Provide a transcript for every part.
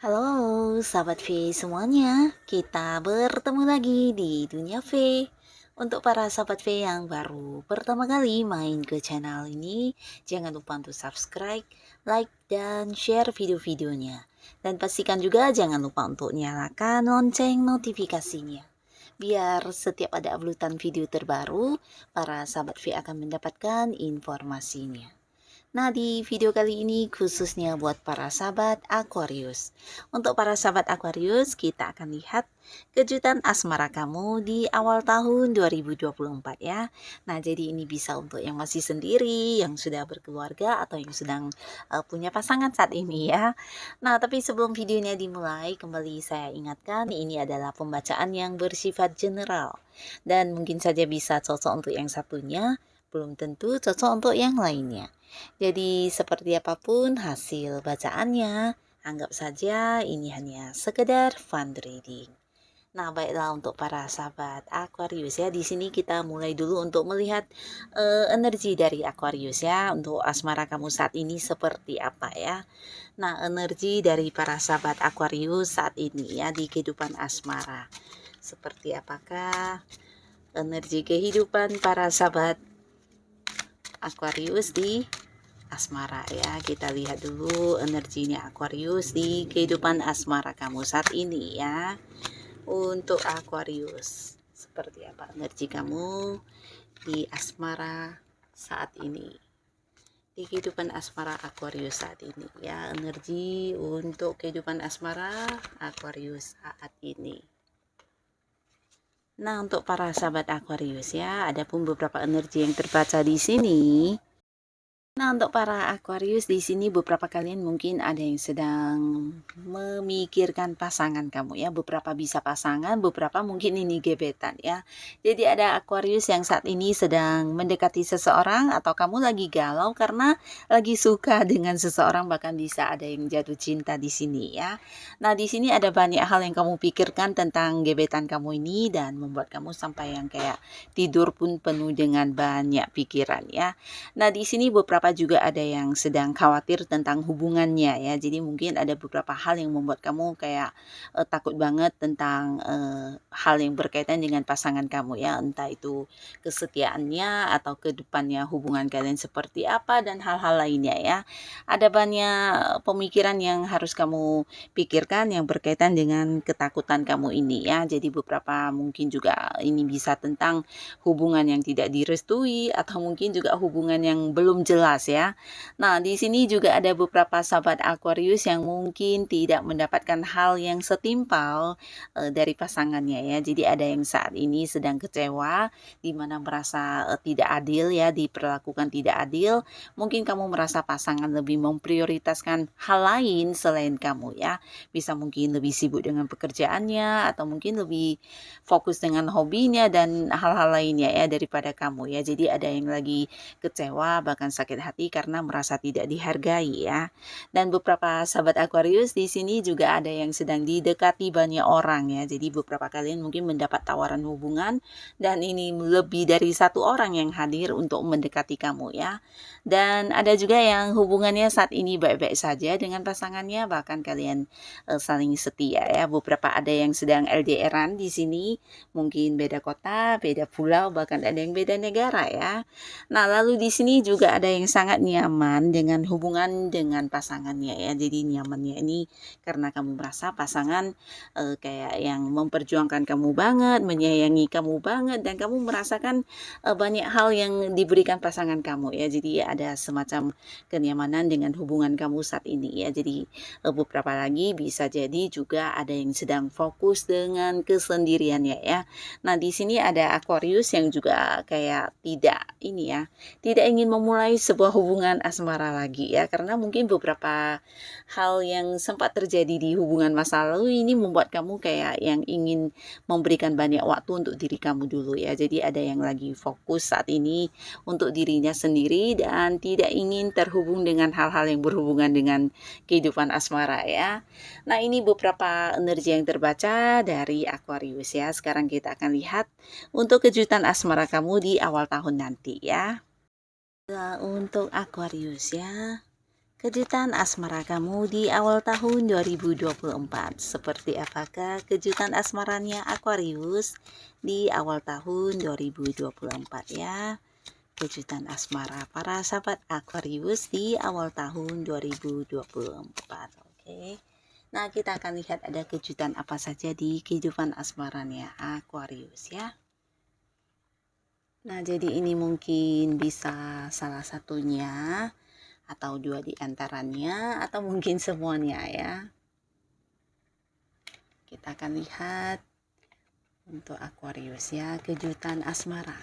Halo, sahabat V semuanya. Kita bertemu lagi di Dunia V. Untuk para sahabat V yang baru pertama kali main ke channel ini, jangan lupa untuk subscribe, like, dan share video-videonya. Dan pastikan juga jangan lupa untuk nyalakan lonceng notifikasinya. Biar setiap ada uploadan video terbaru, para sahabat V akan mendapatkan informasinya. Nah, di video kali ini khususnya buat para sahabat Aquarius. Untuk para sahabat Aquarius, kita akan lihat kejutan asmara kamu di awal tahun 2024 ya. Nah, jadi ini bisa untuk yang masih sendiri, yang sudah berkeluarga, atau yang sedang punya pasangan saat ini ya. Nah, tapi sebelum videonya dimulai, kembali saya ingatkan ini adalah pembacaan yang bersifat general. Dan mungkin saja bisa cocok untuk yang satunya, belum tentu cocok untuk yang lainnya. Jadi seperti apapun hasil bacaannya, anggap saja ini hanya sekedar fun reading. Nah, baiklah untuk para sahabat Aquarius ya, di sini kita mulai dulu untuk melihat energi dari Aquarius ya, untuk asmara kamu saat ini seperti apa ya. Nah, energi dari para sahabat Aquarius saat ini ya di kehidupan asmara. Seperti apakah energi kehidupan para sahabat Aquarius di asmara ya. Kita lihat dulu energinya Aquarius di kehidupan asmara kamu saat ini ya. Untuk Aquarius, seperti apa energi kamu di asmara saat ini, di kehidupan asmara Aquarius saat ini ya. Energi untuk kehidupan asmara Aquarius saat ini. Nah, untuk para sahabat Aquarius ya, ada pun beberapa energi yang terbaca di sini. Nah, untuk para Aquarius di sini beberapa kalian mungkin ada yang sedang memikirkan pasangan kamu ya. Beberapa bisa pasangan, beberapa mungkin ini gebetan ya. Jadi ada Aquarius yang saat ini sedang mendekati seseorang, atau kamu lagi galau karena lagi suka dengan seseorang, bahkan bisa ada yang jatuh cinta di sini ya. Nah, di sini ada banyak hal yang kamu pikirkan tentang gebetan kamu ini dan membuat kamu sampai yang kayak tidur pun penuh dengan banyak pikiran ya. Nah, di sini beberapa juga ada yang sedang khawatir tentang hubungannya ya. Jadi mungkin ada beberapa hal yang membuat kamu kayak takut banget tentang hal yang berkaitan dengan pasangan kamu ya. Entah itu kesetiaannya atau ke depannya hubungan kalian seperti apa dan hal-hal lainnya ya. Ada banyak pemikiran yang harus kamu pikirkan yang berkaitan dengan ketakutan kamu ini ya. Jadi beberapa mungkin juga ini bisa tentang hubungan yang tidak direstui, atau mungkin juga hubungan yang belum jelas ya. Nah, di sini juga ada beberapa sahabat Aquarius yang mungkin tidak mendapatkan hal yang setimpal dari pasangannya ya. Jadi ada yang saat ini sedang kecewa, di mana merasa tidak adil ya, diperlakukan tidak adil. Mungkin kamu merasa pasangan lebih memprioritaskan hal lain selain kamu ya. Bisa mungkin lebih sibuk dengan pekerjaannya, atau mungkin lebih fokus dengan hobinya dan hal-hal lainnya ya daripada kamu ya. Jadi ada yang lagi kecewa, bahkan sakit hati karena merasa tidak dihargai ya. Dan beberapa sahabat Aquarius di sini juga ada yang sedang didekati banyak orang ya. Jadi beberapa kalian mungkin mendapat tawaran hubungan, dan ini lebih dari satu orang yang hadir untuk mendekati kamu ya. Dan ada juga yang hubungannya saat ini baik-baik saja dengan pasangannya, bahkan kalian saling setia ya. Beberapa ada yang sedang LDRan di sini, mungkin beda kota, beda pulau, bahkan ada yang beda negara ya. Nah, lalu di sini juga ada yang sangat nyaman dengan hubungan dengan pasangannya ya. Jadi nyamannya ini karena kamu merasa pasangan kayak yang memperjuangkan kamu banget, menyayangi kamu banget, dan kamu merasakan banyak hal yang diberikan pasangan kamu ya. Jadi ada semacam kenyamanan dengan hubungan kamu saat ini ya. Jadi beberapa lagi bisa jadi juga ada yang sedang fokus dengan kesendiriannya ya. Nah, di sini ada Aquarius yang juga kayak tidak ini ya, tidak ingin memulai sebuah hubungan asmara lagi ya, karena mungkin beberapa hal yang sempat terjadi di hubungan masa lalu ini membuat kamu kayak yang ingin memberikan banyak waktu untuk diri kamu dulu ya. Jadi ada yang lagi fokus saat ini untuk dirinya sendiri dan tidak ingin terhubung dengan hal-hal yang berhubungan dengan kehidupan asmara ya. Nah, ini beberapa energi yang terbaca dari Aquarius ya. Sekarang kita akan lihat untuk kejutan asmara kamu di awal tahun nanti ya. Nah, untuk Aquarius ya, Kejutan asmara kamu di awal tahun 2024. Seperti apakah kejutan asmaranya Aquarius di awal tahun 2024 ya? Kejutan asmara para sahabat Aquarius di awal tahun 2024. Oke. Nah, kita akan lihat ada kejutan apa saja di kehidupan asmaranya Aquarius ya. Nah, jadi ini mungkin bisa salah satunya atau dua di antaranya atau mungkin semuanya ya. Kita akan lihat untuk Aquarius ya, kejutan asmara.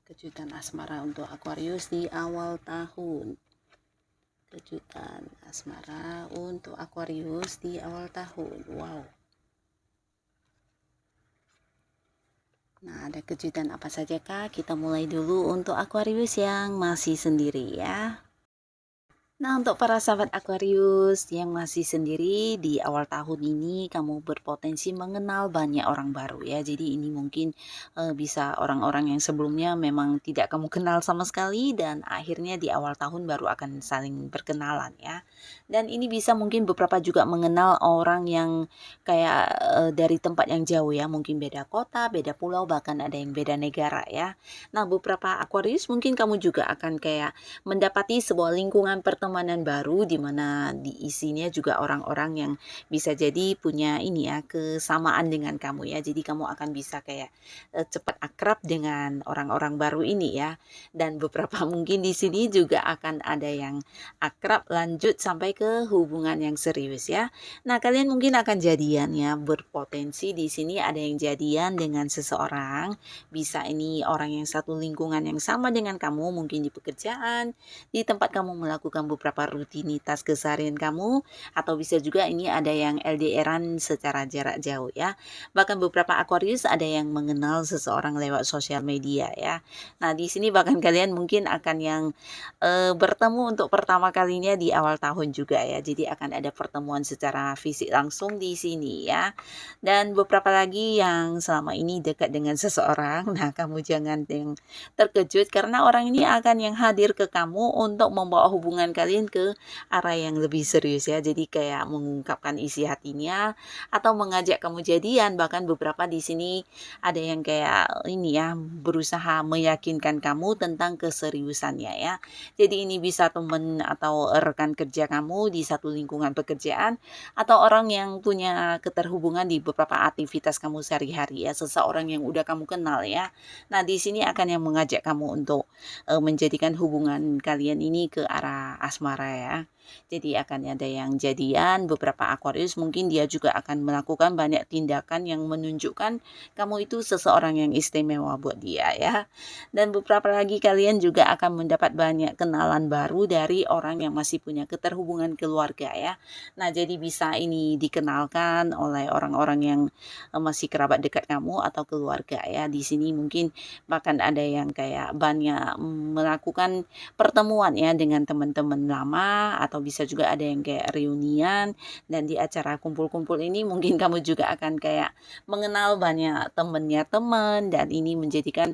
Kejutan asmara untuk Aquarius di awal tahun. Kejutan asmara untuk Aquarius di awal tahun. Wow. Nah, ada kejutan apa saja kah? Kita mulai dulu untuk Aquarius yang masih sendiri ya. Nah, untuk para sahabat Aquarius yang masih sendiri di awal tahun ini, kamu berpotensi mengenal banyak orang baru ya. Jadi ini mungkin bisa orang-orang yang sebelumnya memang tidak kamu kenal sama sekali dan akhirnya di awal tahun baru akan saling berkenalan ya. Dan ini bisa mungkin beberapa juga mengenal orang yang kayak dari tempat yang jauh ya, mungkin beda kota, beda pulau, bahkan ada yang beda negara ya. Nah, beberapa Aquarius mungkin kamu juga akan kayak mendapati sebuah lingkungan pertemanan baru di mana diisinya juga orang-orang yang bisa jadi punya ini ya, kesamaan dengan kamu ya. Jadi kamu akan bisa kayak cepat akrab dengan orang-orang baru ini ya. Dan beberapa mungkin di sini juga akan ada yang akrab lanjut sampai ke hubungan yang serius ya. Nah, kalian mungkin akan jadian ya, berpotensi di sini ada yang jadian dengan seseorang. Bisa ini orang yang satu lingkungan yang sama dengan kamu, mungkin di pekerjaan, di tempat kamu melakukan beberapa rutinitas keseharian kamu, atau bisa juga ini ada yang LDRan secara jarak jauh ya. Bahkan beberapa Aquarius ada yang mengenal seseorang lewat sosial media ya. Nah, di sini bahkan kalian mungkin akan yang bertemu untuk pertama kalinya di awal tahun juga ya. Jadi akan ada pertemuan secara fisik langsung di sini ya. Dan beberapa lagi yang selama ini dekat dengan seseorang, nah kamu jangan yang terkejut karena orang ini akan yang hadir ke kamu untuk membawa hubungan kalian ke arah yang lebih serius ya. Jadi kayak mengungkapkan isi hatinya atau mengajak kamu jadian. Bahkan beberapa di sini ada yang kayak ini ya, berusaha meyakinkan kamu tentang keseriusannya ya. Jadi ini bisa teman atau rekan kerja kamu di satu lingkungan pekerjaan atau orang yang punya keterhubungan di beberapa aktivitas kamu sehari-hari ya, seseorang yang udah kamu kenal ya. Nah, di sini akan yang mengajak kamu untuk menjadikan hubungan kalian ini ke arah asmara ya. Jadi akan ada yang jadian, beberapa Aquarius mungkin dia juga akan melakukan banyak tindakan yang menunjukkan kamu itu seseorang yang istimewa buat dia ya. Dan beberapa lagi kalian juga akan mendapat banyak kenalan baru dari orang yang masih punya keterhubungan keluarga ya. Nah, jadi bisa ini dikenalkan oleh orang-orang yang masih kerabat dekat kamu atau keluarga ya. Di sini mungkin bahkan ada yang kayak banyak melakukan pertemuan ya dengan teman-teman lama atau bisa juga ada yang kayak reunian, dan di acara kumpul-kumpul ini mungkin kamu juga akan kayak mengenal banyak temennya teman, dan ini menjadikan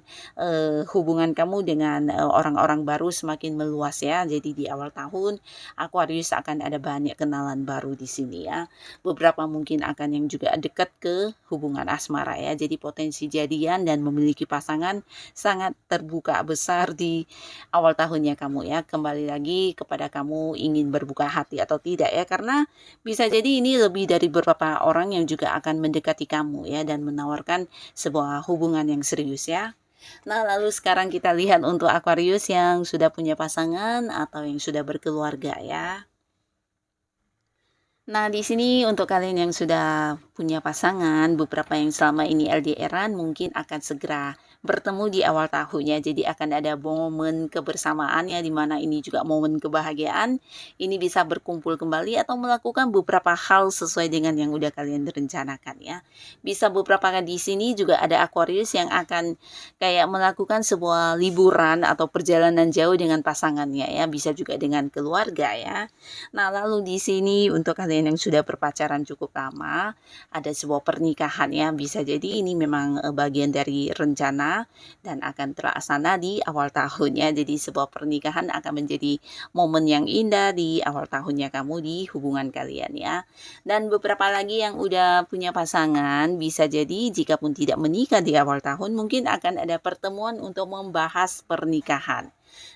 hubungan kamu dengan orang-orang baru semakin meluas ya. Jadi di awal tahun Aquarius akan ada banyak kenalan baru di sini ya. Beberapa mungkin akan yang juga dekat ke hubungan asmara ya. Jadi potensi jadian dan memiliki pasangan sangat terbuka besar di awal tahunnya kamu ya. Kembali lagi kepada kamu ingin berbuka hati atau tidak ya, karena bisa jadi ini lebih dari beberapa orang yang juga akan mendekati kamu ya dan menawarkan sebuah hubungan yang serius ya. Nah, lalu sekarang kita lihat untuk Aquarius yang sudah punya pasangan atau yang sudah berkeluarga ya. Nah, di sini untuk kalian yang sudah punya pasangan, beberapa yang selama ini LDRan mungkin akan segera bertemu di awal tahunnya. Jadi akan ada momen kebersamaan ya, di mana ini juga momen kebahagiaan. Ini bisa berkumpul kembali atau melakukan beberapa hal sesuai dengan yang udah kalian rencanakan ya. Bisa beberapa di sini juga ada Aquarius yang akan kayak melakukan sebuah liburan atau perjalanan jauh dengan pasangannya ya. Bisa juga dengan keluarga ya. Nah, lalu di sini untuk kalian yang sudah berpacaran cukup lama, ada sebuah pernikahan ya. Bisa jadi ini memang bagian dari rencana ya, dan akan terlaksana di awal tahun ya. Jadi sebuah pernikahan akan menjadi momen yang indah di awal tahunnya kamu di hubungan kalian ya. Dan beberapa lagi yang udah punya pasangan, bisa jadi jika pun tidak menikah di awal tahun, mungkin akan ada pertemuan untuk membahas pernikahan.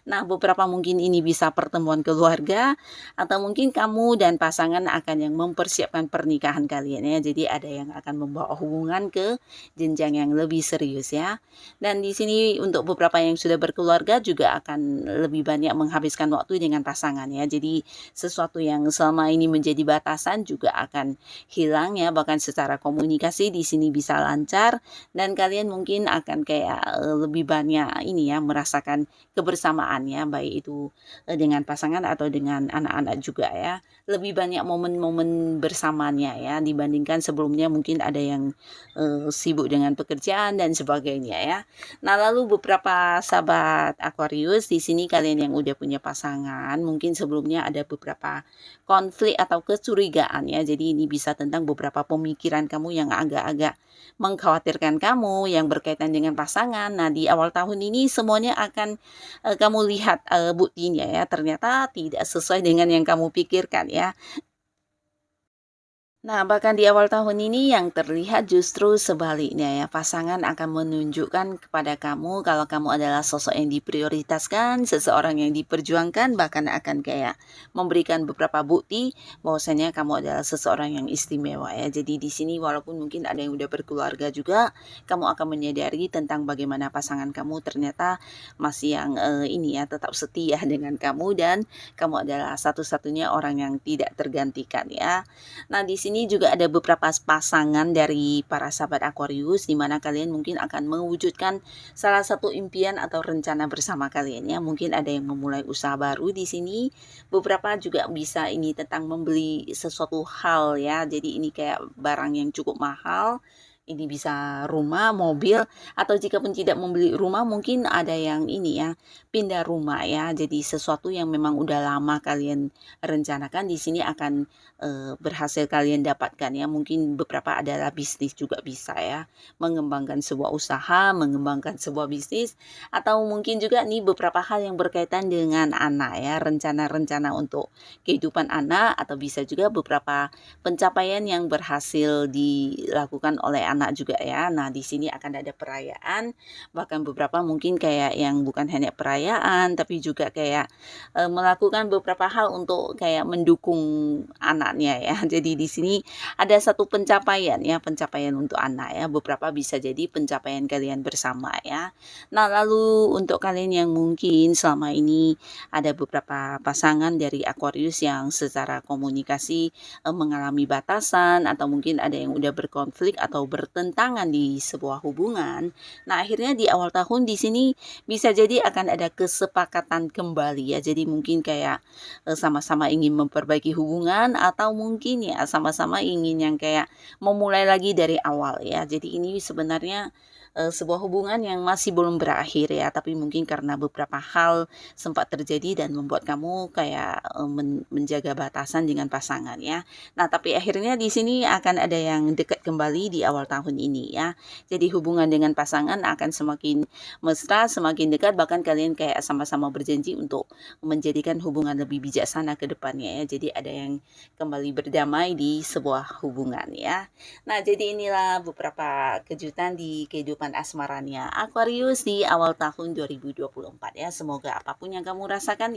Nah, beberapa mungkin ini bisa pertemuan keluarga atau mungkin kamu dan pasangan akan yang mempersiapkan pernikahan kalian ya. Jadi ada yang akan membawa hubungan ke jenjang yang lebih serius ya. Dan di sini untuk beberapa yang sudah berkeluarga juga akan lebih banyak menghabiskan waktu dengan pasangan ya. Jadi sesuatu yang selama ini menjadi batasan juga akan hilang ya. Bahkan secara komunikasi di sini bisa lancar dan kalian mungkin akan kayak lebih banyak ini ya merasakan kebersamaan ya, baik itu dengan pasangan atau dengan anak-anak juga ya. Lebih banyak momen-momen bersamanya ya dibandingkan sebelumnya mungkin ada yang sibuk dengan pekerjaan dan sebagainya ya. Nah, lalu beberapa sahabat Aquarius di sini kalian yang udah punya pasangan, mungkin sebelumnya ada beberapa konflik atau kecurigaan ya. Jadi ini bisa tentang beberapa pemikiran kamu yang agak-agak mengkhawatirkan kamu yang berkaitan dengan pasangan. Nah, di awal tahun ini semuanya akan kamu lihat buktinya ya, ternyata tidak sesuai dengan yang kamu pikirkan ya. Nah, bahkan di awal tahun ini yang terlihat justru sebaliknya ya, pasangan akan menunjukkan kepada kamu kalau kamu adalah sosok yang diprioritaskan, seseorang yang diperjuangkan, bahkan akan kayak memberikan beberapa bukti bahwasanya kamu adalah seseorang yang istimewa ya. Jadi di sini walaupun mungkin ada yang udah berkeluarga juga, kamu akan menyadari tentang bagaimana pasangan kamu ternyata masih yang ini ya, tetap setia dengan kamu dan kamu adalah satu-satunya orang yang tidak tergantikan ya. Nah, di sini juga ada beberapa pasangan dari para sahabat Aquarius di mana kalian mungkin akan mewujudkan salah satu impian atau rencana bersama kalian ya. Mungkin ada yang memulai usaha baru di sini. Beberapa juga bisa ini tentang membeli sesuatu hal ya. Jadi ini kayak barang yang cukup mahal. Ini bisa rumah, mobil, atau jika pun tidak membeli rumah mungkin ada yang ini ya, pindah rumah ya. Jadi sesuatu yang memang udah lama kalian rencanakan di sini akan berhasil kalian dapatkan ya. Mungkin beberapa adalah bisnis juga bisa ya, mengembangkan sebuah usaha, mengembangkan sebuah bisnis, atau mungkin juga nih beberapa hal yang berkaitan dengan anak ya, rencana-rencana untuk kehidupan anak, atau bisa juga beberapa pencapaian yang berhasil dilakukan oleh anak juga ya. Nah, di sini akan ada perayaan, bahkan beberapa mungkin kayak yang bukan hanya perayaan tapi juga kayak melakukan beberapa hal untuk kayak mendukung anaknya ya. Jadi di sini ada satu pencapaian ya, pencapaian untuk anak ya. Beberapa bisa jadi pencapaian kalian bersama ya. Nah, lalu untuk kalian yang mungkin selama ini ada beberapa pasangan dari Aquarius yang secara komunikasi mengalami batasan atau mungkin ada yang udah berkonflik atau bertentangan di sebuah hubungan. Nah, akhirnya di awal tahun di sini bisa jadi akan ada kesepakatan kembali ya. Jadi mungkin kayak sama-sama ingin memperbaiki hubungan atau mungkin ya sama-sama ingin yang kayak memulai lagi dari awal ya. Jadi ini sebenarnya sebuah hubungan yang masih belum berakhir ya, tapi mungkin karena beberapa hal sempat terjadi dan membuat kamu kayak menjaga batasan dengan pasangan ya. Nah, tapi akhirnya di sini akan ada yang dekat kembali di awal tahun ini ya. Jadi hubungan dengan pasangan akan semakin mesra, semakin dekat, bahkan kalian kayak sama-sama berjanji untuk menjadikan hubungan lebih bijaksana ke depannya ya. Jadi ada yang kembali berdamai di sebuah hubungan ya. Nah, jadi inilah beberapa kejutan di kehidupan asmaranya Aquarius di awal tahun 2024 ya. Semoga apapun yang kamu rasakan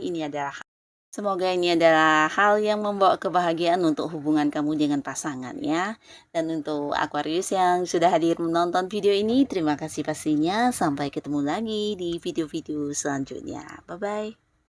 Semoga ini adalah hal yang membawa kebahagiaan untuk hubungan kamu dengan pasangan ya. Dan untuk Aquarius yang sudah hadir menonton video ini, terima kasih pastinya. Sampai ketemu lagi di video-video selanjutnya. Bye-bye.